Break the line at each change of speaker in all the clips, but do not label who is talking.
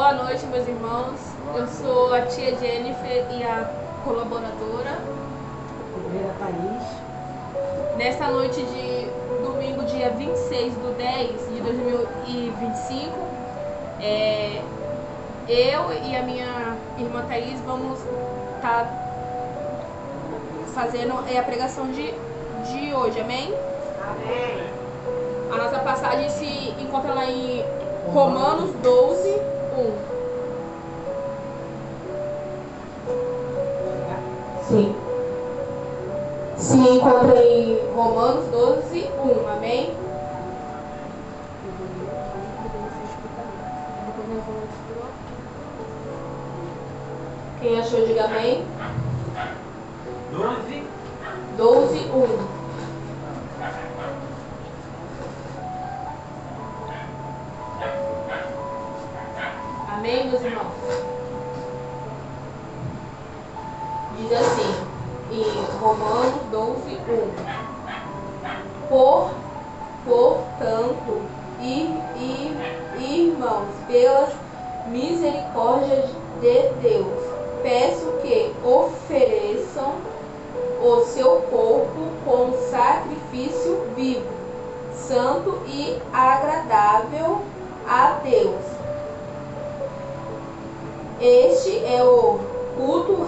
Boa noite, meus irmãos. Eu sou a tia Jennifer e a colaboradora.
Obreira Thaís.
Nesta noite de domingo, dia 26/10 de 2025, eu e a minha irmã Thaís vamos estar fazendo a pregação de hoje, amém?
Amém.
A nossa passagem se encontra lá em Romanos 12:1. Sim. Se encontra em Romanos 12:1, amém? Quem achou, diga amém. 12:1. Amém, meus irmãos? Diz assim, em Romanos 12:1. Portanto, irmãos, pelas misericórdias de Deus, peço que ofereçam o seu corpo como sacrifício vivo, santo e agradável a Deus. Este é o culto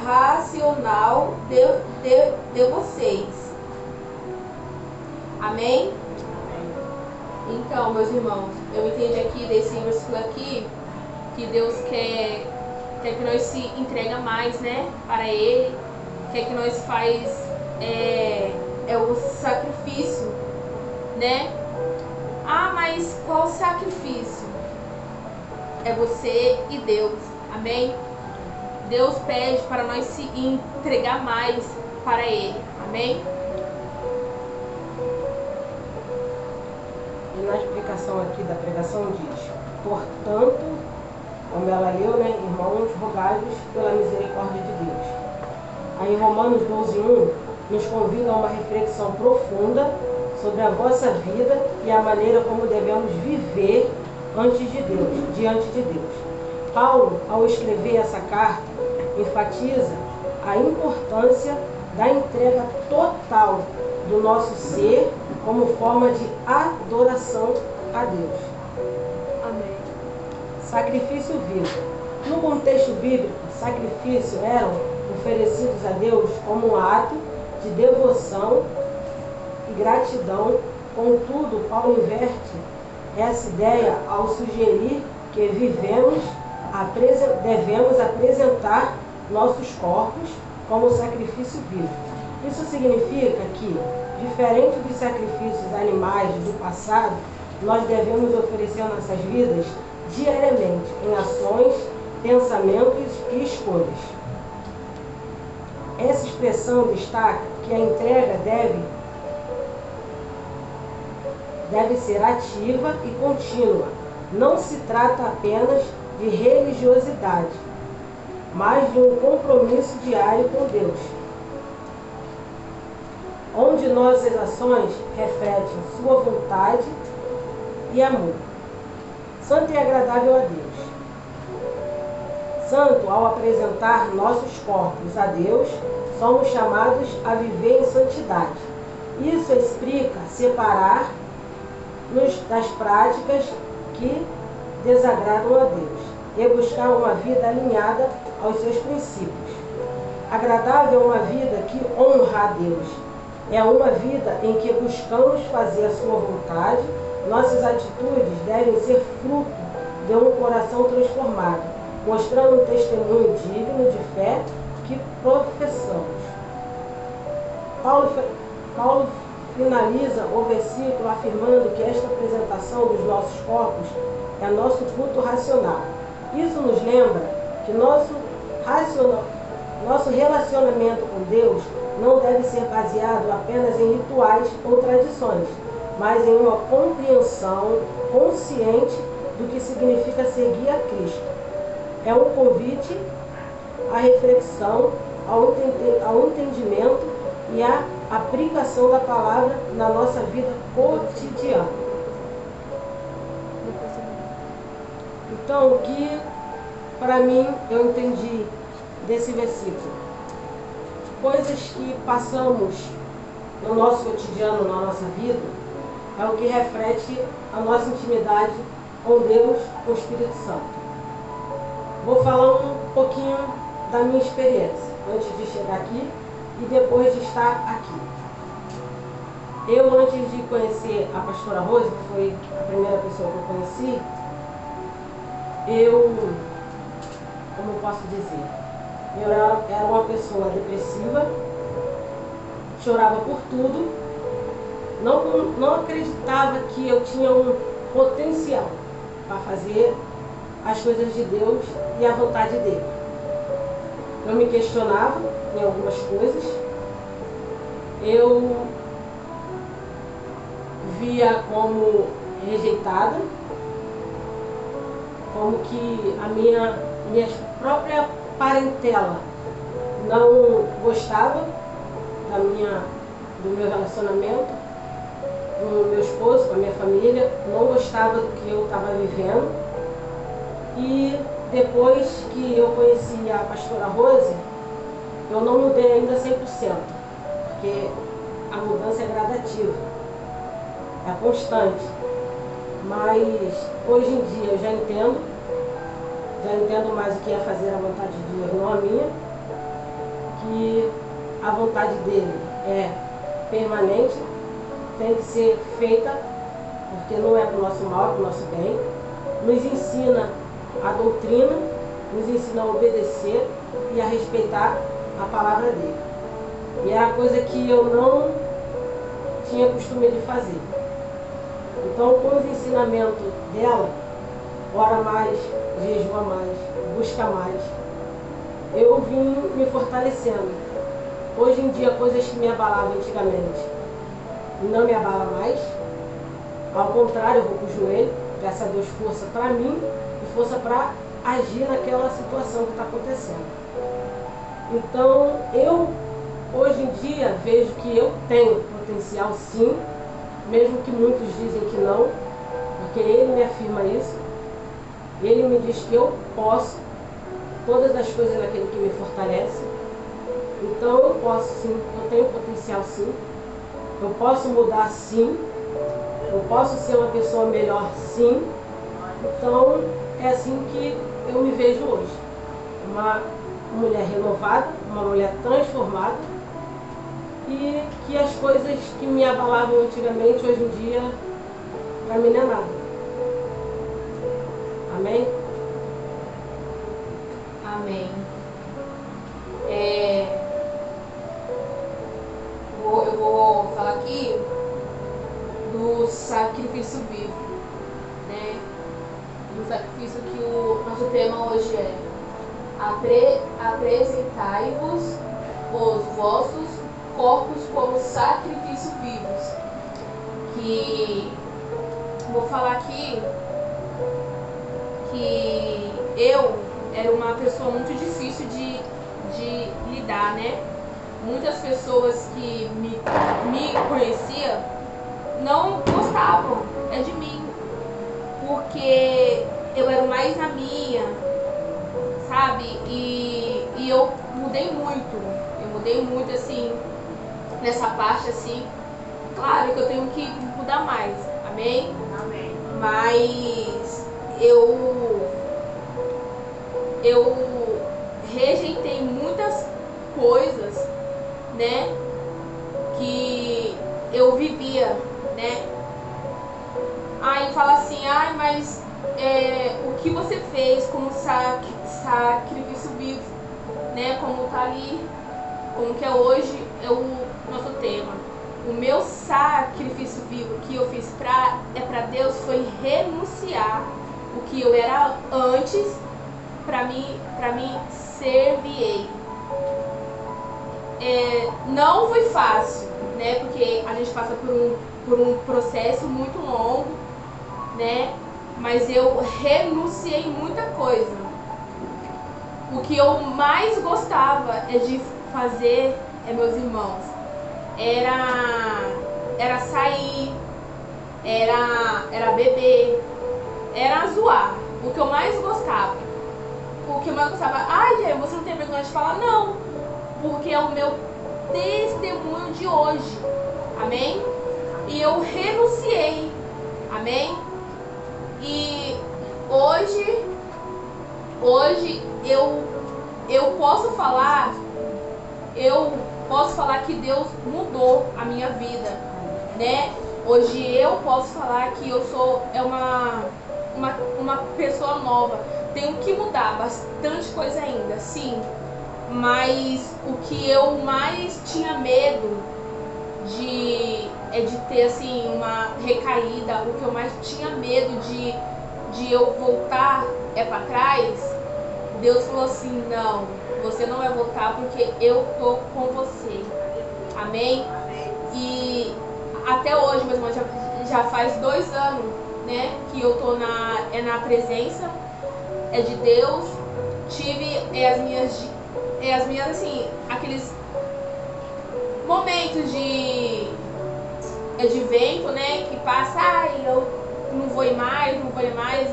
racional de vocês. Amém? Então, meus irmãos, eu entendi aqui desse versículo aqui que Deus quer que nós se entrega mais, né, para Ele, quer que nós faz o sacrifício, né? Ah, mas qual sacrifício? É você e Deus, amém? Deus pede para nós se entregar mais para Ele, amém?
E na explicação aqui da pregação diz: portanto, como ela leu, né, irmãos, rogai-vos pela misericórdia de Deus. Aí Romanos 12:1 nos convida a uma reflexão profunda sobre a vossa vida e a maneira como devemos viver diante de Deus. Paulo, ao escrever essa carta, enfatiza a importância da entrega total do nosso ser como forma de adoração a Deus.
Amém.
Sacrifício vivo. No contexto bíblico, sacrifícios eram oferecidos a Deus como um ato de devoção e gratidão. Contudo, Paulo inverte essa ideia ao sugerir que devemos apresentar nossos corpos como sacrifício vivo. Isso significa que, diferente dos sacrifícios animais do passado, nós devemos oferecer nossas vidas diariamente em ações, pensamentos e escolhas. Essa expressão destaca que a entrega deve ser ativa e contínua. Não se trata apenas de religiosidade, mas de um compromisso diário com Deus, onde nossas ações refletem sua vontade e amor. Santo e agradável a Deus. Santo, ao apresentar nossos corpos a Deus, somos chamados a viver em santidade. Isso explica separar-nos das práticas que desagradam a Deus e buscar uma vida alinhada aos seus princípios. Agradável é uma vida que honra a Deus. É uma vida em que buscamos fazer a sua vontade. Nossas atitudes devem ser fruto de um coração transformado, mostrando um testemunho digno de fé que professamos. Paulo finaliza o versículo afirmando que esta apresentação dos nossos corpos é nosso culto racional. Isso nos lembra que nosso relacionamento com Deus não deve ser baseado apenas em rituais ou tradições, mas em uma compreensão consciente do que significa seguir a Cristo. É um convite à reflexão, ao entendimento e à aplicação da palavra na nossa vida cotidiana. Então, o que para mim eu entendi desse versículo? Coisas que passamos no nosso cotidiano, na nossa vida, é o que reflete a nossa intimidade com Deus, com o Espírito Santo. Vou falar um pouquinho da minha experiência, antes de chegar aqui e depois de estar aqui. Eu, antes de conhecer a pastora Rose, que foi a primeira pessoa que eu conheci, como eu posso dizer, eu era uma pessoa depressiva, chorava por tudo, não acreditava que eu tinha um potencial para fazer as coisas de Deus e a vontade dele. Eu me questionava em algumas coisas, eu via como rejeitada, como que a minha própria parentela não gostava do meu relacionamento com o meu esposo, com a minha família, não gostava do que eu estava vivendo. E depois que eu conheci a pastora Rose, eu não mudei ainda 100%, porque a mudança é gradativa, é constante. Mas hoje em dia eu já entendo mais o que é fazer a vontade de Deus, não a minha, que a vontade dele é permanente, tem que ser feita, porque não é para o nosso mal, é para o nosso bem. Nos ensina a doutrina, nos ensina a obedecer e a respeitar a palavra dele. E era coisa que eu não tinha costume de fazer. Então, com os ensinamentos dela, ora mais, jejua mais, busca mais, eu vim me fortalecendo. Hoje em dia, coisas que me abalavam antigamente não me abalam mais. Ao contrário, eu vou para o joelho, peço a Deus força para mim e força para agir naquela situação que está acontecendo. Então, eu hoje em dia vejo que eu tenho potencial sim, mesmo que muitos dizem que não, porque ele me afirma isso. Ele me diz que eu posso todas as coisas naquele que me fortalece. Então eu posso sim, eu tenho potencial sim, eu posso mudar sim, eu posso ser uma pessoa melhor sim. Então é assim que eu me vejo hoje, uma mulher renovada, uma mulher transformada, e que as coisas que me abalavam antigamente, hoje em dia, para mim não é nada. Amém?
Amém. Eu vou falar aqui do sacrifício vivo, né? Do sacrifício que o nosso tema hoje é: apresentai-vos os vossos corpos como sacrifício vivos. Que vou falar aqui que eu era uma pessoa muito difícil de lidar, né? Muitas pessoas que me conheciam não gostavam de mim, porque eu era mais na minha, sabe? E eu mudei muito assim, nessa parte assim. Claro que eu tenho que mudar mais, amém?
Amém.
Mas eu rejeitei muitas coisas, né, que eu vivia, né. Aí fala assim, mas o que você fez como sacrifício vivo, né, como tá ali, como que é hoje o nosso tema. O meu sacrifício vivo que eu fiz para Deus foi renunciar o que eu era antes para mim servir. Não foi fácil, né? Porque a gente passa por um processo muito longo, né? Mas eu renunciei muita coisa. O que eu mais gostava de fazer, meus irmãos, era sair, era beber, era zoar. o que eu mais gostava. O que eu mais gostava. Ai, gente, você não tem vergonha de falar? Não. Porque é o meu testemunho de hoje. Amém? E eu renunciei. Amém? E hoje eu posso falar que Deus mudou a minha vida, né? Hoje eu posso falar que eu sou uma pessoa nova. Tenho que mudar bastante coisa ainda, sim. Mas o que eu mais tinha medo de ter assim uma recaída, o que eu mais tinha medo de eu voltar para trás. Deus falou assim: não, você não vai voltar porque eu tô com você. Amém? E até hoje, mais ou menos, já faz 2 anos, né, que eu tô na presença de Deus. Tive as minhas assim, aqueles momentos de vento, né, que passa, ai, eu não vou ir mais,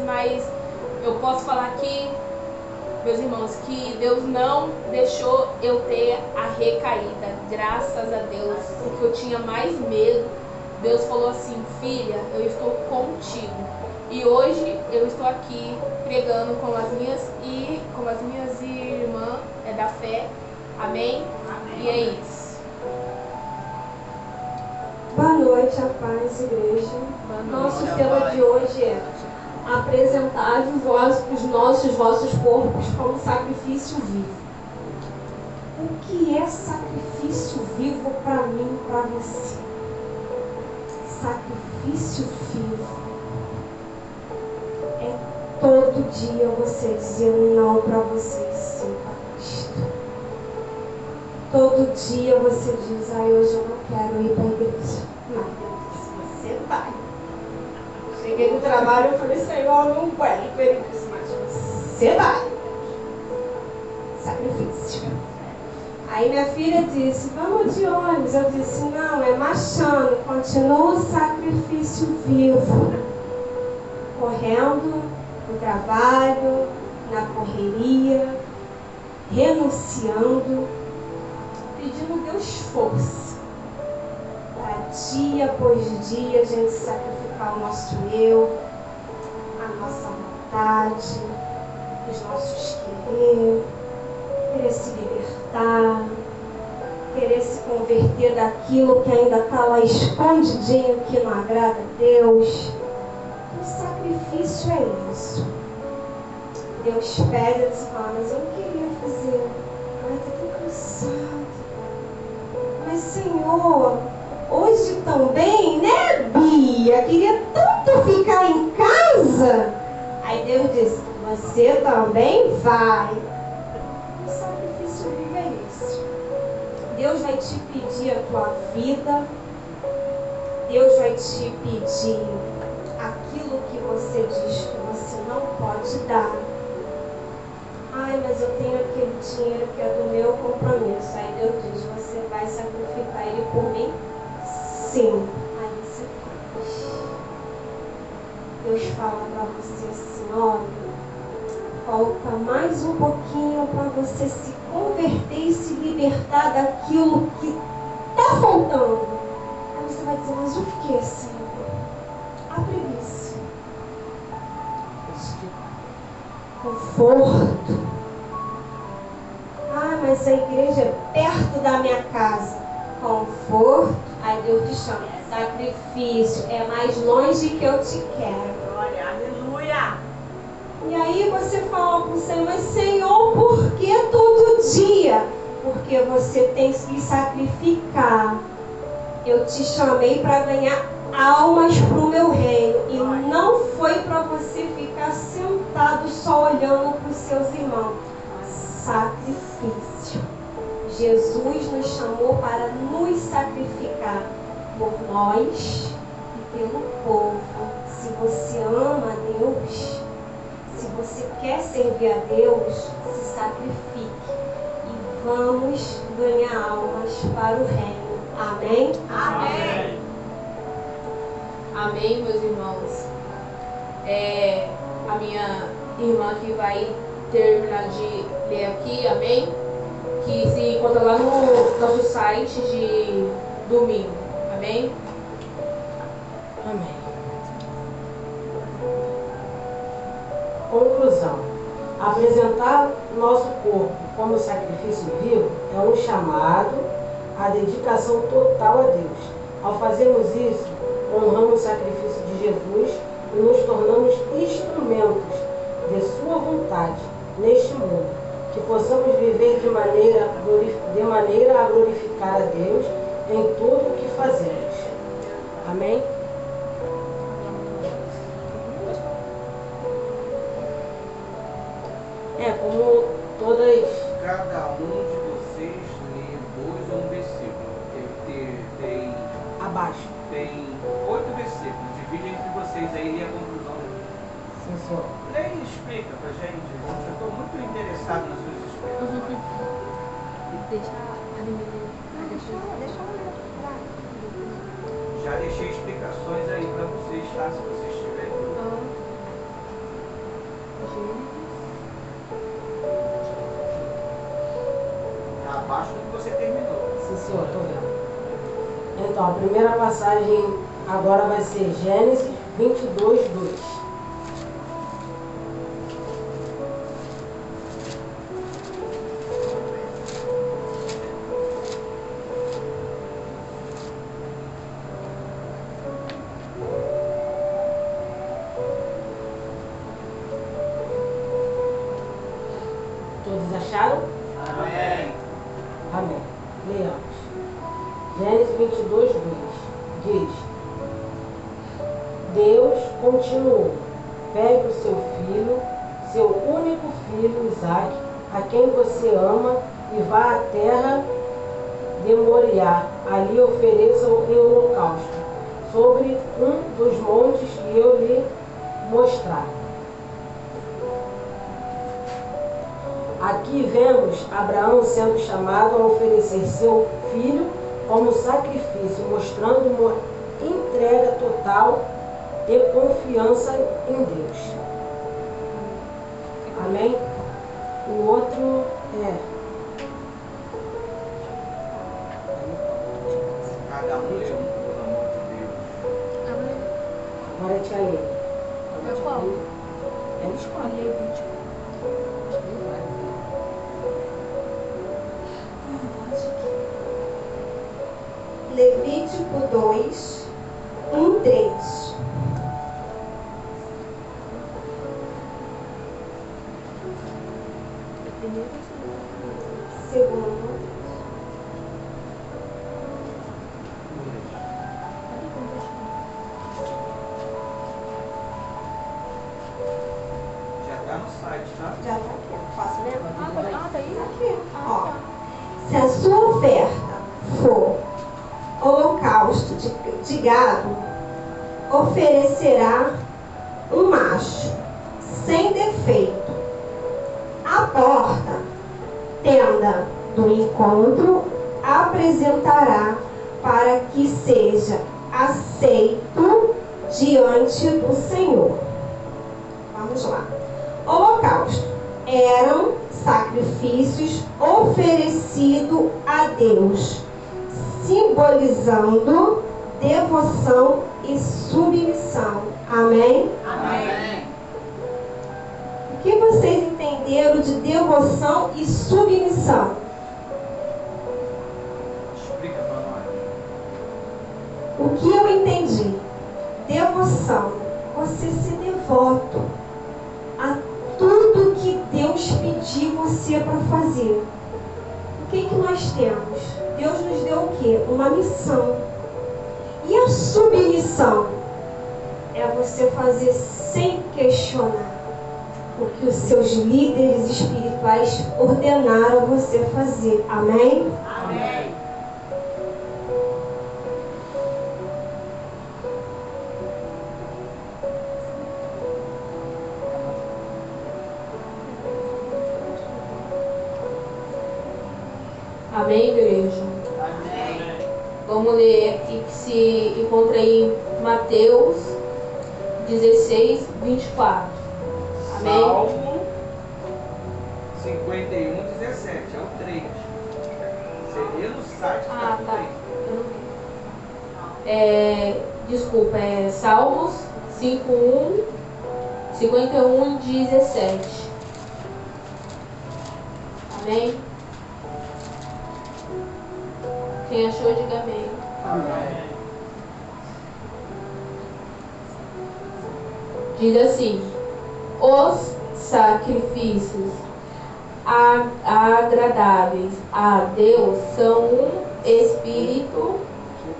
mas eu posso falar aqui, meus irmãos, que Deus não deixou eu ter a recaída, graças a Deus, porque eu tinha mais medo. Deus falou assim: filha, eu estou contigo. E hoje eu estou aqui pregando com as minhas irmãs da fé. Amém? E é isso.
Boa noite, a paz, igreja. Nosso tema de hoje é apresentar os vossos corpos como sacrifício vivo. O que é sacrifício vivo para mim e para você? Sacrifício vivo é todo dia você dizer não para você e sim para Cristo. Todo dia você diz: ai, hoje eu não quero ir para a igreja. Mas Deus disse: você vai. Cheguei no trabalho e falei: Senhor, eu não quero. Ele disse: mas você vai. Sacrifício. Aí minha filha disse: vamos de ônibus. Eu disse: não, é marchando. Continua o sacrifício vivo. Correndo no trabalho, na correria, renunciando, pedindo Deus força. Para dia após dia a gente sacrificar o nosso eu, a nossa vontade, os nossos querer se libertar, querer se converter daquilo que ainda está lá escondidinho, que não agrada a Deus. O sacrifício é isso. Deus pede e fala: mas eu não queria fazer. Ai, estou tão cansado. Mas Senhor, hoje também, né, Bia? Queria tanto ficar em casa. Aí Deus disse: você também vai. O sacrifício vivo é isso. Deus vai te pedir a tua vida. Deus vai te pedir aquilo que você diz que você não pode dar. Ai, mas eu tenho aquele dinheiro que é do meu compromisso. Aí Deus diz: você vai sacrificar ele por mim? Sim. Aí você faz. Deus fala para você assim: olha, falta mais um pouquinho para você se converter e se libertar daquilo que está faltando. Aí você vai dizer: mas o que, Senhor? A preguiça. Conforto. Ah, mas a igreja é perto da minha casa. Conforto. Aí Deus te chama: sacrifício. É mais longe que eu te quero.
Glória, aleluia.
E aí você fala para o Senhor: mas Senhor, por que todo dia? Porque você tem que sacrificar. Eu te chamei para ganhar almas para o meu reino. E não foi para você ficar sentado só olhando para os seus irmãos. Sacrifício. Jesus nos chamou para nos sacrificar por nós e pelo povo. Se você ama a Deus, se você quer servir a Deus, se sacrifique. E vamos ganhar almas para o reino. Amém?
Amém.
Amém, meus irmãos. A minha irmã que vai terminar de ler aqui, amém? Que se encontra lá no nosso site de domingo, amém?
Amém. Conclusão. Apresentar nosso corpo como sacrifício vivo é um chamado à dedicação total a Deus. Ao fazermos isso, honramos o sacrifício de Jesus e nos tornamos instrumentos de sua vontade neste mundo, que possamos viver de maneira a glorificar a Deus em tudo o que fazemos. Amém? Como todas...
Cada um de vocês lê 2 ou um versículo. Tem
Abaixo.
Tem 8 versículos. Divide entre vocês aí e a conclusão.
Sim, senhor.
Lê e explica pra gente. Eu estou muito interessado nas suas explicações.
Deixa a menina.
Deixa eu ler.
Já deixei explicações aí pra vocês, tá? Se vocês tiverem dúvida. Abaixo do que você terminou.
Sim, senhor, estou vendo. Então, a primeira passagem agora vai ser Gênesis 22, 2. Todos acharam?
Amém.
Amém. Leamos. Gênesis 22, 2 diz: Deus continuou: pegue o seu filho, seu único filho, Isaque, a quem você ama, e vá à terra de Moriá. Ali ofereça-o em holocausto, sobre um dos montes que eu lhe mostrar. Aqui vemos Abraão sendo chamado a oferecer seu filho como sacrifício, mostrando uma entrega total e confiança em Deus. Amém? O outro é...
Cada um lê um, pelo amor de Deus.
Agora é tia Lê.
É qual?
Ela escolhe.
Levítico 2, 1, 3. Segundo.
Já está no site, tá?
Já tá aqui. Posso ler?
Tá aí?
Aqui. Ó. Se a sua oferta for holocausto de gado, oferecerá um macho sem defeito. A porta, tenda do encontro, apresentará para que seja aceito diante do Senhor. Vamos lá. Holocausto eram sacrifícios oferecidos a Deus, simbolizando devoção e submissão. Amém?
Amém.
O que vocês entenderam de devoção e submissão?
Explica para nós.
O que eu entendi? Devoção. Você ser devoto a tudo que Deus pediu você para fazer. O que nós temos? Deus nos deu o quê? Uma missão. E a submissão? É você fazer sem questionar o que os seus líderes espirituais ordenaram a você fazer. Amém?
Amém.
Amém, igreja?
Amém.
Vamos ler aqui que se encontra em Mateus 16, 24. Amém?
Salmo 51, 17, é o 3. Seria no site que
Ah,
tudo
tá.
aí.
Eu não vi. Desculpa, é Salmos 51, 17. Amém? Quem achou, diga amém.
Amém.
Diz assim: os sacrifícios agradáveis a Deus são um espírito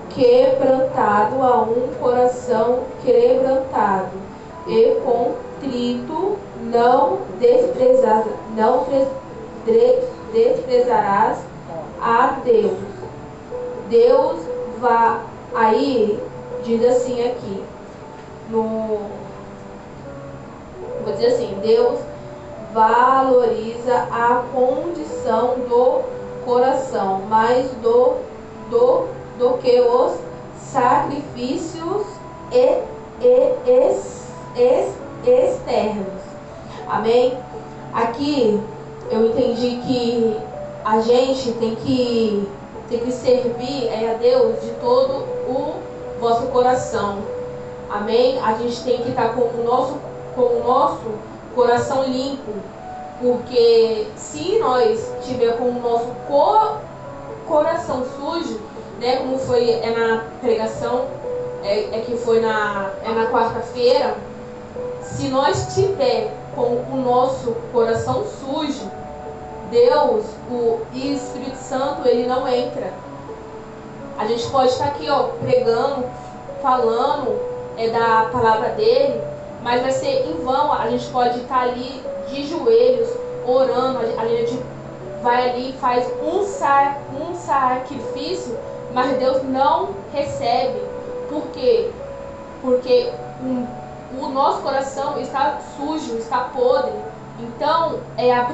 quebrantado, a um coração quebrantado e contrito não desprezarás a Deus. Deus vai aí, diz assim aqui, vou dizer assim, Deus valoriza a condição do coração mais do que os sacrifícios externos. Amém? Aqui eu entendi que a gente tem que servir a Deus de todo o vosso coração. Amém? A gente tem que estar com o nosso coração limpo, porque se nós tiver com o nosso coração sujo, né, como foi na pregação, que foi na quarta-feira, se nós tiver com o nosso coração sujo, Deus, o Espírito Santo, ele não entra. A gente pode estar aqui, pregando, falando da palavra dele, mas vai ser em vão. A gente pode estar ali de joelhos, orando, a gente vai ali e faz um sacrifício, mas Deus não recebe. Por quê? Porque o nosso coração está sujo, está podre. Então, é a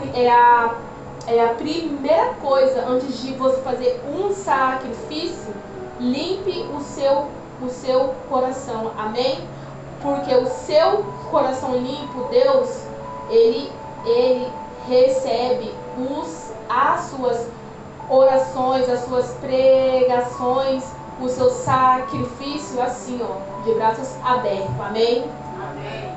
primeira coisa, antes de você fazer um sacrifício, limpe o seu coração. Amém? Porque o seu coração limpo, Deus, ele recebe as suas orações, as suas pregações, o seu sacrifício assim, de braços abertos. Amém?
Amém.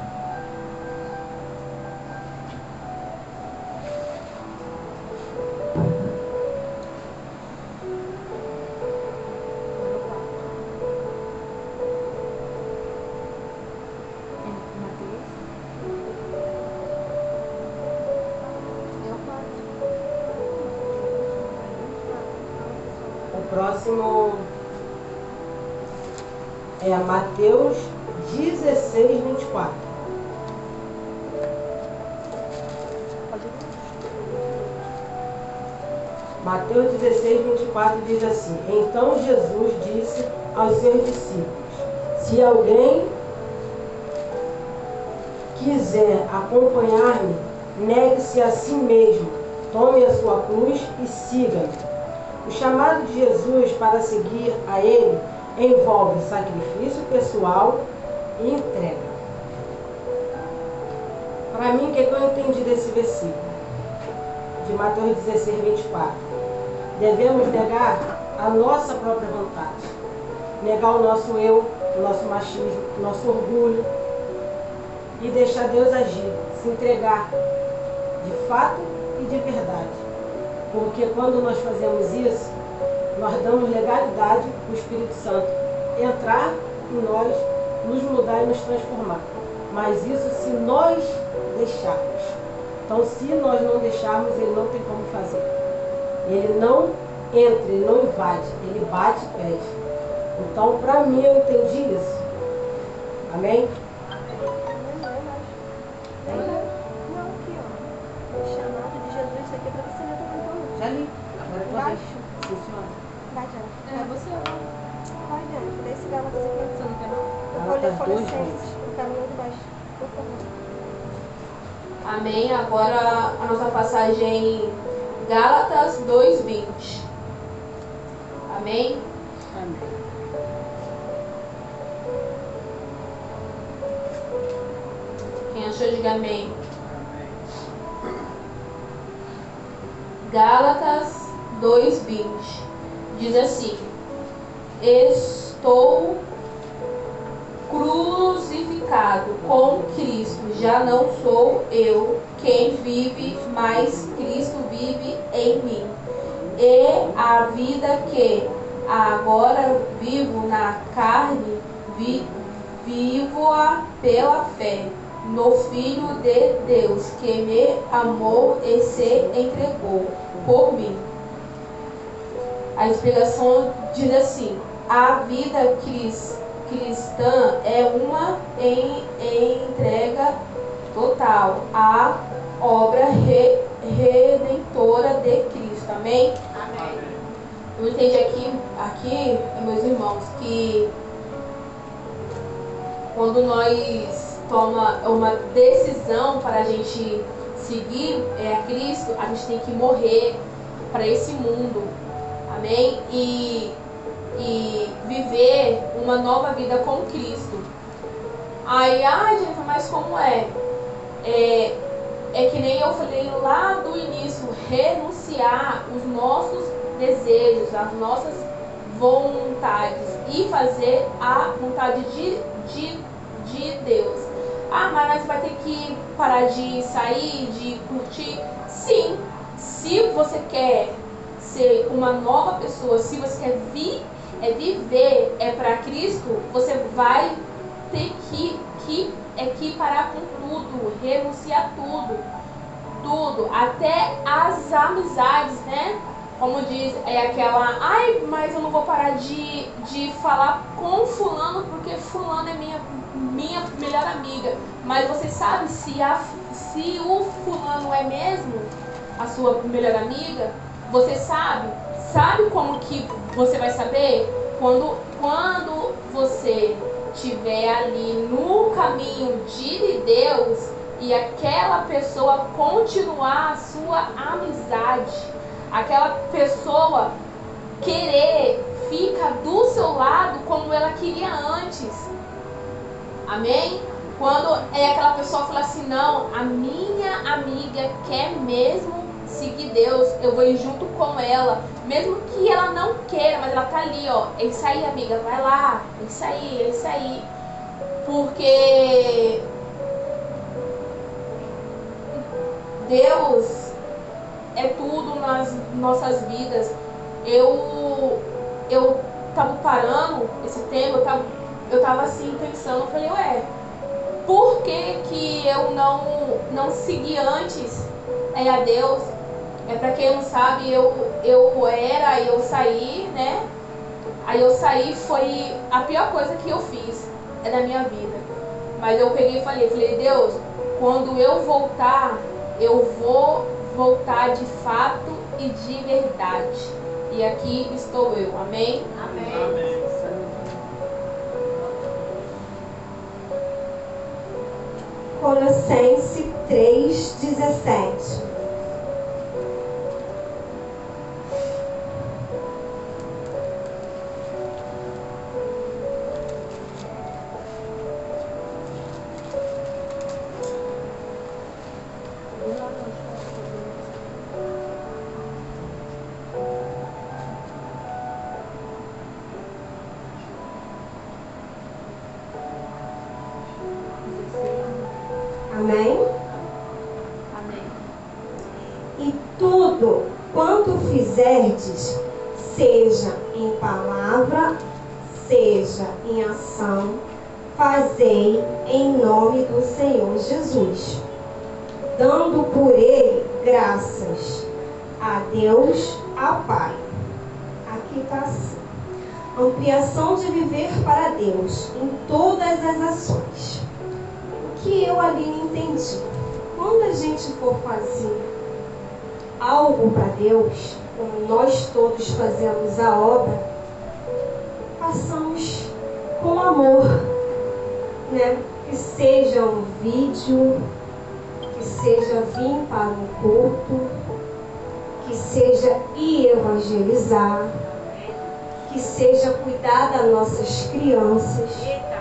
O próximo é Mateus 16, 24. Mateus 16, 24 diz assim: então Jesus disse aos seus discípulos: se alguém quiser acompanhar-me, negue-se a si mesmo, tome a sua cruz e siga-me. O chamado de Jesus para seguir a Ele envolve sacrifício pessoal e entrega. Para mim, o que eu entendi desse versículo? De Mateus 16, 24. Devemos negar a nossa própria vontade. Negar o nosso eu, o nosso machismo, o nosso orgulho. E deixar Deus agir, se entregar de fato e de verdade. Porque quando nós fazemos isso, nós damos legalidade para o Espírito Santo entrar em nós, nos mudar e nos transformar. Mas isso se nós deixarmos. Então, se nós não deixarmos, ele não tem como fazer. Ele não entra, ele não invade, ele bate e pede. Então, para mim, eu entendi isso. Amém?
Não, aqui, ó. O chamado de Jesus, isso aqui é para você ler também, então.
Já li. Agora é tua vez.
Embaixo.
Sim, senhora.
Vai adiante.
Você
Vai adiante. Lê esse Gálatas aqui.
não quer não?
Eu vou ler
Gálatas
folha
2,
6. Eu quero ler de baixo. Por favor.
Amém. Agora a nossa passagem em Gálatas 2:20. Amém?
Amém.
Quem achou, diga amém. Gálatas 2:20 diz assim: estou crucificado com Cristo, já não sou eu quem vive, mas Cristo vive em mim. E a vida que agora vivo na carne, vivo-a pela fé no Filho de Deus, que me amou e se entregou por mim. A explicação diz assim: a vida cristã é uma entrega total à obra redentora de Cristo. Amém?
Amém.
Eu entendi aqui, meus irmãos, que quando nós toma uma decisão para a gente seguir a Cristo, a gente tem que morrer para esse mundo. Amém? E viver uma nova vida com Cristo. Aí, gente, mas como é? É que nem eu falei lá do início, renunciar os nossos desejos, as nossas vontades e fazer a vontade de Deus. Mas vai ter que parar de sair, de curtir? Sim, se você quer ser uma nova pessoa, se você quer viver para Cristo, você vai ter que parar com tudo, renunciar tudo, até as amizades, né? Como diz, aquela, mas eu não vou parar de falar com fulano porque fulano é minha melhor amiga. Mas você sabe se o fulano é mesmo a sua melhor amiga? Você sabe como que você vai saber? Quando você estiver ali no caminho de Deus e aquela pessoa continuar a sua amizade, aquela pessoa querer ficar do seu lado como ela queria antes. Amém? Quando aquela pessoa fala assim, não, a minha amiga quer mesmo seguir Deus, eu vou ir junto com ela, mesmo que ela não queira, mas ela tá ali, é isso aí, amiga, vai lá, é isso aí, porque Deus é tudo nas nossas vidas. Eu tava parando esse tema, eu tava assim pensando, eu falei, por que eu não segui antes a Deus? Pra quem não sabe, eu saí, né? Aí eu saí, foi a pior coisa que eu fiz na minha vida. Mas eu peguei e falei, Deus, quando eu voltar, eu vou voltar de fato e de verdade. E aqui estou eu. Amém?
Amém.
Amém.
Colossenses 3:17. Amém?
Amém.
E tudo quanto fizerdes, seja em palavra, seja em ação, fazei em nome do Senhor Jesus, dando por ele graças a Deus, ao Pai. Aqui está assim: ampliação de viver para Deus em todas as ações. O que eu ali não entendi? Quando a gente for fazer algo para Deus, como nós todos fazemos a obra, façamos com amor, né? Que seja um vídeo, que seja vir para um culto, que seja ir evangelizar, que seja cuidar das nossas crianças,
Eita,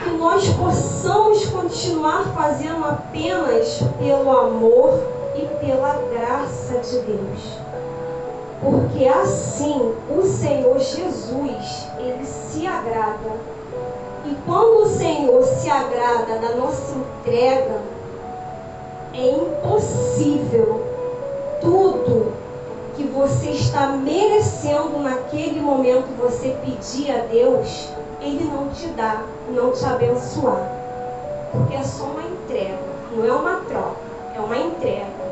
que
glória.
nós possamos continuar fazendo apenas pelo amor e pela graça de Deus. Porque assim o Senhor Jesus, Ele se agrada. E quando o Senhor se agrada da nossa entrega, é impossível tudo que você está merecendo naquele momento você pedir a Deus, Ele não te dá, não te abençoar. Porque é só uma entrega, não é uma troca, é uma entrega.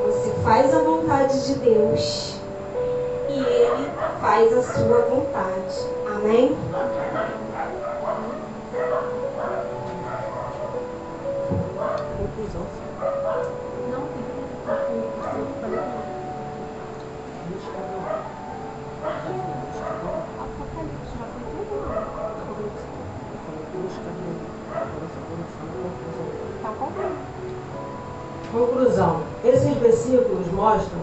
Você faz a vontade de Deus e Ele faz a sua vontade. Amém?
Conclusão.
Não, Apocalipse já foi tudo. Tá completo.
Conclusão. Esses versículos mostram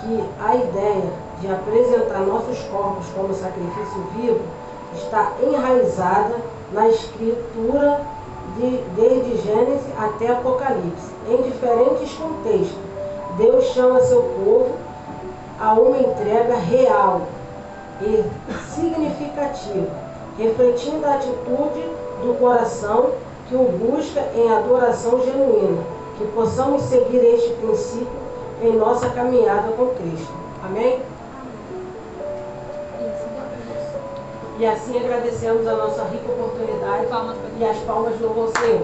que a ideia de apresentar nossos corpos como sacrifício vivo está enraizada na Escritura desde Gênesis até Apocalipse. Em diferentes contextos, Deus chama seu povo a uma entrega real e significativa, refletindo a atitude do coração que o busca em adoração genuína. Que possamos seguir este princípio em nossa caminhada com Cristo. Amém? E assim agradecemos a nossa rica oportunidade e as palmas louvam ao Senhor.